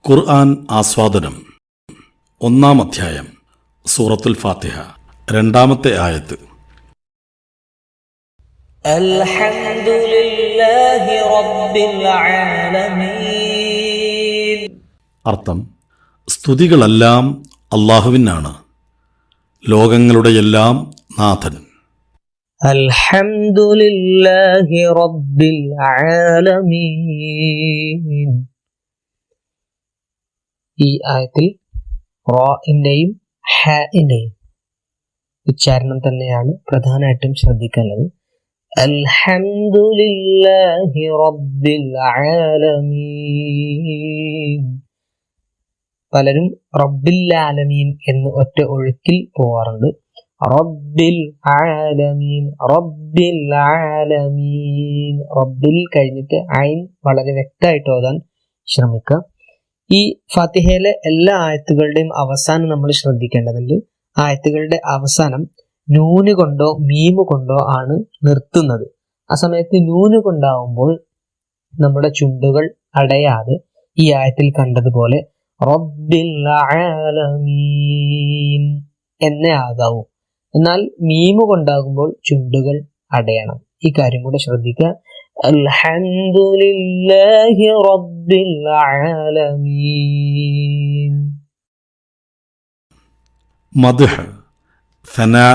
ഖുർആൻ ആസ്വാദനം. 1-ാം അധ്യായം, സൂറത്തുൽ ഫാത്തിഹ, 2-ാമത്തെ ആയത്ത്. അൽഹംദുലില്ലാഹി റബ്ബിൽ ആലമീൻ. അർത്ഥം: സ്തുതികളെല്ലാം അല്ലാഹുവിനാണ്, ലോകങ്ങളുടെ എല്ലാം നാഥൻ. അൽഹംദുലില്ലാഹി റബ്ബിൽ ആലമീൻ. ഈ ആയത്തിൽ റാഇന്റെയും ഹാഇന്റെയും ഉച്ചാരണം തന്നെയാണ് പ്രധാനമായിട്ടും ശ്രദ്ധിക്കേണ്ടത്. അൽഹംദുലില്ലാഹി റബ്ബിൽ ആലമീൻ. പലരും റബ്ബിൽ ആലമീൻ എന്ന് ഒറ്റ ഒഴുക്കിൽ പോവാറുണ്ട്. റബ്ബിൽ ആലമീൻ, റബ്ബിൽ ആലമീൻ. റബ്ബിൽ കഴിഞ്ഞിട്ട് ഐൻ വളരെ വ്യക്തമായിട്ട് ഓതാൻ ശ്രമിക്കുക. ഈ ഫാത്തിഹയിലെ എല്ലാ ആയത്തുകളുടെയും അവസാനം നമ്മൾ ശ്രദ്ധിക്കേണ്ടതുണ്ട്. ആയത്തുകളുടെ അവസാനം നൂന് കൊണ്ടോ മീമ് കൊണ്ടോ ആണ് നിർത്തുന്നത്. ആ സമയത്ത് നൂന് കൊണ്ടാവുമ്പോൾ നമ്മുടെ ചുണ്ടുകൾ അടയാതെ ഈ ആയത്തിൽ കണ്ടതുപോലെ റബ്ബിൽ ആലമീൻ എന്നേ ആകാവൂ. എന്നാൽ മീമ് കൊണ്ടാകുമ്പോൾ ചുണ്ടുകൾ അടയണം. ഈ കാര്യം കൂടെ ശ്രദ്ധിക്കുക. അൽഹംദുലില്ലാഹി റബ്ബിൽ ആലമീൻ. മദ്ഹ്, സനാ,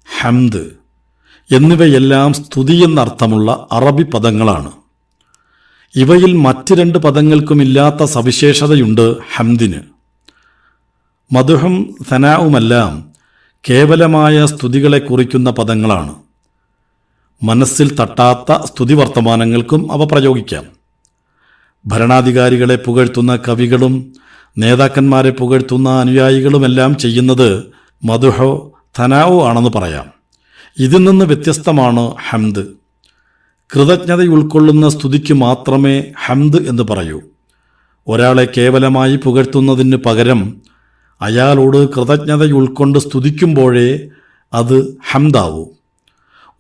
ഹംദ് എന്നിവയെല്ലാം സ്തുതി എന്നർത്ഥമുള്ള അറബി പദങ്ങളാണ്. ഇവയിൽ മറ്റ് 2 പദങ്ങൾക്കുമില്ലാത്ത സവിശേഷതയുണ്ട് ഹംദിന്. മദ്ഹും സനാവുമെല്ലാം കേവലമായ സ്തുതികളെ കുറിക്കുന്ന പദങ്ങളാണ്. മനസ്സിൽ തട്ടാത്ത സ്തുതി വർത്തമാനങ്ങൾക്കും അവ പ്രയോഗിക്കാം. ഭരണാധികാരികളെ പുകഴ്ത്തുന്ന കവികളും നേതാക്കന്മാരെ പുകഴ്ത്തുന്ന അനുയായികളുമെല്ലാം ചെയ്യുന്നത് മദ്ഹോ സനാവോ ആണെന്ന് പറയാം. ഇതിൽ നിന്ന് വ്യത്യസ്തമാണ് ഹംദ്. കൃതജ്ഞത ഉൾക്കൊള്ളുന്ന സ്തുതിക്ക് മാത്രമേ ഹംദ് എന്ന് പറയൂ. ഒരാളെ കേവലമായി പുകഴ്ത്തുന്നതിന് പകരം അയാളോട് കൃതജ്ഞത ഉൾക്കൊണ്ട് സ്തുതിക്കുമ്പോഴേ അത് ഹംദാവൂ.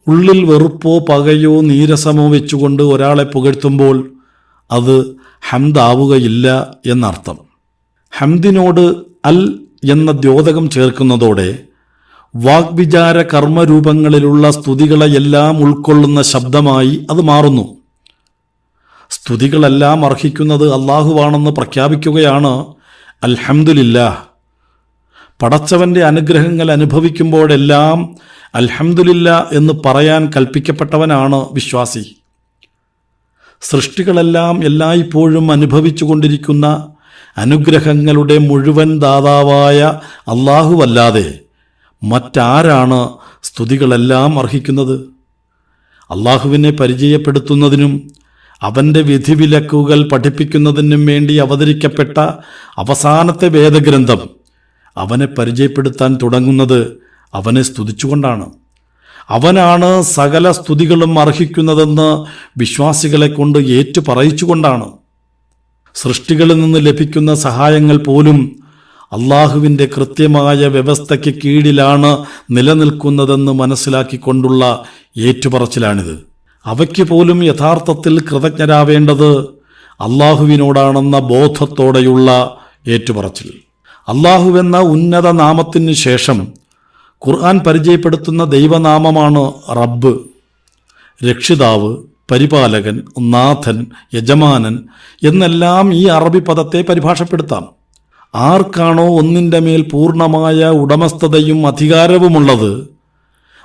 ഉള്ളിൽ വെറുപ്പോ പകയോ നീരസമോ വെച്ചുകൊണ്ട് ഒരാളെ പുകഴ്ത്തുമ്പോൾ അത് ഹംദാവുകയില്ല എന്നർത്ഥം. ഹംദിനോട് അൽ എന്ന ദ്യോതകം ചേർക്കുന്നതോടെ വാഗ്വിചാര കർമ്മരൂപങ്ങളിലുള്ള സ്തുതികളെയെല്ലാം ഉൾക്കൊള്ളുന്ന ശബ്ദമായി അത് മാറുന്നു. സ്തുതികളെല്ലാം അർഹിക്കുന്നത് അല്ലാഹുവാണെന്ന് പ്രഖ്യാപിക്കുകയാണ് അൽഹംദുലില്ലാഹ്. പടച്ചവന്റെ അനുഗ്രഹങ്ങൾ അനുഭവിക്കുമ്പോഴെല്ലാം അൽഹംദുലില്ലാ എന്ന് പറയാൻ കൽപ്പിക്കപ്പെട്ടവനാണ് വിശ്വാസി. സൃഷ്ടികളെല്ലാം എല്ലായ്പ്പോഴും അനുഭവിച്ചുകൊണ്ടിരിക്കുന്ന അനുഗ്രഹങ്ങളുടെ മുഴുവൻ ദാതാവായ അല്ലാഹുവല്ലാതെ മറ്റാരാണ് സ്തുതികളെല്ലാം അർഹിക്കുന്നത്? അല്ലാഹുവിനെ പരിചയപ്പെടുത്തുന്നതിനും അവൻ്റെ വിധിവിലക്കുകൾ പഠിപ്പിക്കുന്നതിനും വേണ്ടി അവതരിക്കപ്പെട്ട അവസാനത്തെ വേദഗ്രന്ഥം അവനെ പരിചയപ്പെടുത്താൻ തുടങ്ങുന്നത് അവനെ സ്തുതിച്ചുകൊണ്ടാണ്. അവനാണ് സകല സ്തുതികളും അർഹിക്കുന്നതെന്ന് വിശ്വാസികളെ കൊണ്ട് ഏറ്റു പറയിച്ചുകൊണ്ടാണ്. സൃഷ്ടികളിൽ നിന്ന് ലഭിക്കുന്ന സഹായങ്ങൾ പോലും അള്ളാഹുവിൻ്റെ കൃത്യമായ വ്യവസ്ഥയ്ക്ക് കീഴിലാണ് നിലനിൽക്കുന്നതെന്ന് മനസ്സിലാക്കിക്കൊണ്ടുള്ള ഏറ്റുപറച്ചിലാണിത്. അവയ്ക്ക് പോലും യഥാർത്ഥത്തിൽ കൃതജ്ഞരാവേണ്ടത് അള്ളാഹുവിനോടാണെന്ന ബോധത്തോടെയുള്ള ഏറ്റുപറച്ചിൽ. അള്ളാഹുവെന്ന ഉന്നത നാമത്തിന് ശേഷം ഖുർആൻ പരിചയപ്പെടുത്തുന്ന ദൈവനാമമാണ് റബ്ബ്. രക്ഷിതാവ്, പരിപാലകൻ, നാഥൻ, യജമാനൻ എന്നെല്ലാം ഈ അറബി പദത്തെ പരിഭാഷപ്പെടുത്താം. ആർക്കാണോ ഒന്നിൻ്റെ മേൽ പൂർണ്ണമായ ഉടമസ്ഥതയും അധികാരവുമുള്ളത്,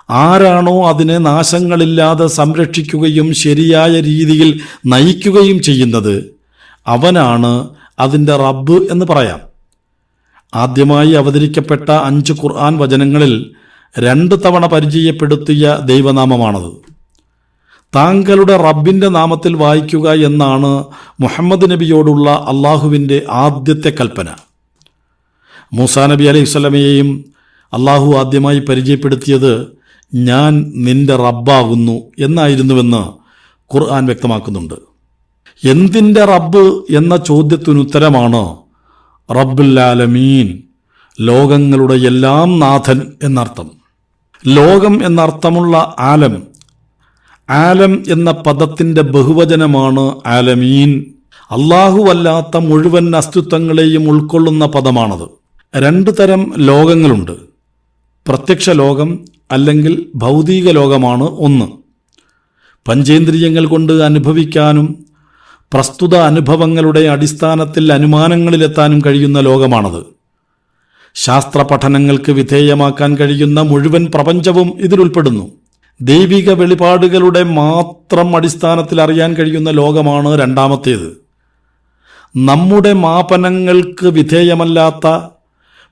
ആരാണോ അതിനെ നാശങ്ങളില്ലാതെ സംരക്ഷിക്കുകയും ശരിയായ രീതിയിൽ നയിക്കുകയും ചെയ്യുന്നത്, അവനാണ് അതിൻ്റെ റബ്ബ് എന്ന് പറയാം. ആദ്യമായി അവതരിക്കപ്പെട്ട 5 ഖുർആൻ വചനങ്ങളിൽ 2 തവണ പരിചയപ്പെടുത്തിയ ദൈവനാമമാണത്. താങ്കളുടെ റബ്ബിൻ്റെ നാമത്തിൽ വായിക്കുക എന്നാണ് മുഹമ്മദ് നബിയോടുള്ള അള്ളാഹുവിൻ്റെ ആദ്യത്തെ കൽപ്പന. മൂസാ നബി അലൈഹിസ്സലാമയെയും അള്ളാഹു ആദ്യമായി പരിചയപ്പെടുത്തിയത് ഞാൻ നിന്റെ റബ്ബാകുന്നു എന്നായിരുന്നുവെന്ന് ഖുർആൻ വ്യക്തമാക്കുന്നുണ്ട്. എന്തിൻ്റെ റബ്ബ് എന്ന ചോദ്യത്തിനുത്തരമാണ് റബ്ബുൽ ആലമീൻ, ലോകങ്ങളുടെ എല്ലാം നാഥൻ എന്നർത്ഥം. ലോകം എന്നർത്ഥമുള്ള ആലം എന്ന പദത്തിൻ്റെ ബഹുവചനമാണ് ആലമീൻ. അല്ലാഹുവല്ലാത്ത മുഴുവൻ അസ്തിത്വങ്ങളെയും ഉൾക്കൊള്ളുന്ന പദമാണത്. 2 തരം ലോകങ്ങളുണ്ട്. പ്രത്യക്ഷ ലോകം അല്ലെങ്കിൽ ഭൗതിക ലോകമാണ് ഒന്ന്. പഞ്ചേന്ദ്രിയങ്ങൾ കൊണ്ട് അനുഭവിക്കാനും പ്രസ്തുത അനുഭവങ്ങളുടെ അടിസ്ഥാനത്തിൽ അനുമാനങ്ങളിലെത്താനും കഴിയുന്ന ലോകമാണത്. ശാസ്ത്ര പഠനങ്ങൾക്ക് വിധേയമാക്കാൻ കഴിയുന്ന മുഴുവൻ പ്രപഞ്ചവും ഇതിലുൾപ്പെടുന്നു. ദൈവിക വെളിപാടുകളുടെ മാത്രം അടിസ്ഥാനത്തിൽ അറിയാൻ കഴിയുന്ന ലോകമാണ് രണ്ടാമത്തേത്. നമ്മുടെ മാപനങ്ങൾക്ക് വിധേയമല്ലാത്ത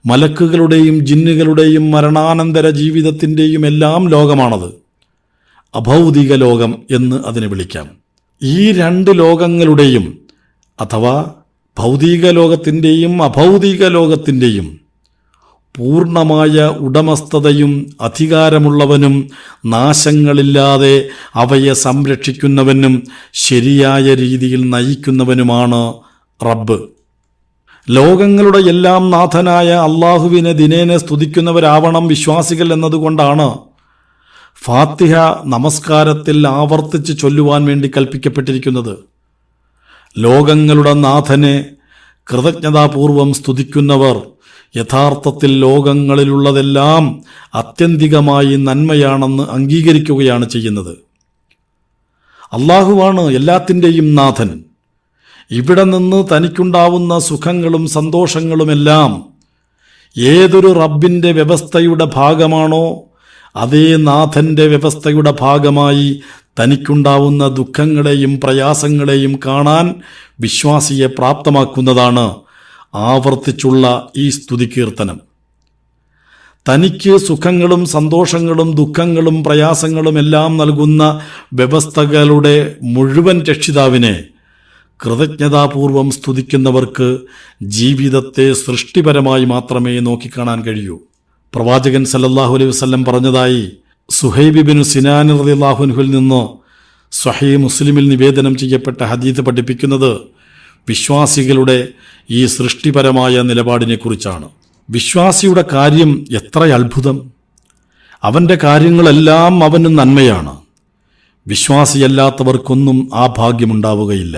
മലക്കുകളുടെയും ജിന്നുകളുടെയും മരണാനന്തര ജീവിതത്തിൻ്റെയും എല്ലാം ലോകമാണത്. അഭൗതിക ലോകം എന്ന് അതിനെ വിളിക്കാം. ഈ 2 ലോകങ്ങളുടെയും അഥവാ ഭൗതിക ലോകത്തിൻ്റെയും അഭൗതിക ലോകത്തിൻ്റെയും പൂർണ്ണമായ ഉടമസ്ഥതയും അധികാരമുള്ളവനും നാശങ്ങളില്ലാതെ അവയെ സംരക്ഷിക്കുന്നവനും ശരിയായ രീതിയിൽ നയിക്കുന്നവനുമാണ് റബ്ബ്. ലോകങ്ങളുടെ എല്ലാം നാഥനായ അള്ളാഹുവിനെ ദിനേന സ്തുതിക്കുന്നവരാവണം വിശ്വാസികൾ എന്നതുകൊണ്ടാണ് ഫാത്തിഹ നമസ്കാരത്തിൽ ആവർത്തിച്ച് ചൊല്ലുവാൻ വേണ്ടി കൽപ്പിക്കപ്പെട്ടിരിക്കുന്നത്. ലോകങ്ങളുടെ നാഥനെ കൃതജ്ഞതാപൂർവം സ്തുതിക്കുന്നവർ യഥാർത്ഥത്തിൽ ലോകങ്ങളിലുള്ളതെല്ലാം ആത്യന്തികമായി നന്മയാണെന്ന് അംഗീകരിക്കുകയാണ് ചെയ്യുന്നത്. അള്ളാഹുവാണ് എല്ലാത്തിൻ്റെയും നാഥൻ. ഇവിടെ നിന്ന് തനിക്കുണ്ടാവുന്ന സുഖങ്ങളും സന്തോഷങ്ങളുമെല്ലാം ഏതൊരു റബ്ബിൻ്റെ വ്യവസ്ഥയുടെ ഭാഗമാണോ അതേ നാഥൻ്റെ വ്യവസ്ഥയുടെ ഭാഗമായി തനിക്കുണ്ടാവുന്ന ദുഃഖങ്ങളെയും പ്രയാസങ്ങളെയും കാണാൻ വിശ്വാസിയെ പ്രാപ്തമാക്കുന്നതാണ് ആവർത്തിച്ചുള്ള ഈ സ്തുതികീർത്തനം. തനിക്ക് സുഖങ്ങളും സന്തോഷങ്ങളും ദുഃഖങ്ങളും പ്രയാസങ്ങളും എല്ലാം നൽകുന്ന വ്യവസ്ഥകളുടെ മുഴുവൻ രക്ഷിതാവിനെ കൃതജ്ഞതാപൂർവം സ്തുതിക്കുന്നവർക്ക് ജീവിതത്തെ സൃഷ്ടിപരമായി മാത്രമേ നോക്കിക്കാണാൻ കഴിയൂ. പ്രവാചകൻ സല്ലല്ലാഹു അലൈഹി വസല്ലം പറഞ്ഞതായി സുഹൈബ് ഇബ്നു സിനാൻ റളിയല്ലാഹു അൻഹുവിൽ നിന്ന് സ്വഹീഹ് മുസ്ലിമിൽ നിവേദനം ചെയ്യപ്പെട്ട ഹദീസ് പഠിപ്പിക്കുന്നത് വിശ്വാസികളുടെ ഈ സൃഷ്ടിപരമായ നിലപാടിനെക്കുറിച്ചാണ്. വിശ്വാസിയുടെ കാര്യം എത്ര അത്ഭുതം! അവൻ്റെ കാര്യങ്ങളെല്ലാം അവന് നന്മയാണ്. വിശ്വാസിയല്ലാത്തവർക്കൊന്നും ആ ഭാഗ്യമുണ്ടാവുകയില്ല.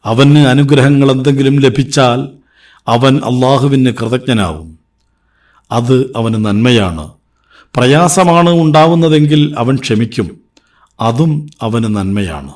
അവന് അനുഗ്രഹങ്ങൾ എന്തെങ്കിലും ലഭിച്ചാൽ അവൻ അള്ളാഹുവിന് കൃതജ്ഞനാവും. അത് അവന് നന്മയാണ്. പ്രയാസമാണ് ഉണ്ടാവുന്നതെങ്കിൽ അവൻ ക്ഷമിക്കും. അതും അവന് നന്മയാണ്.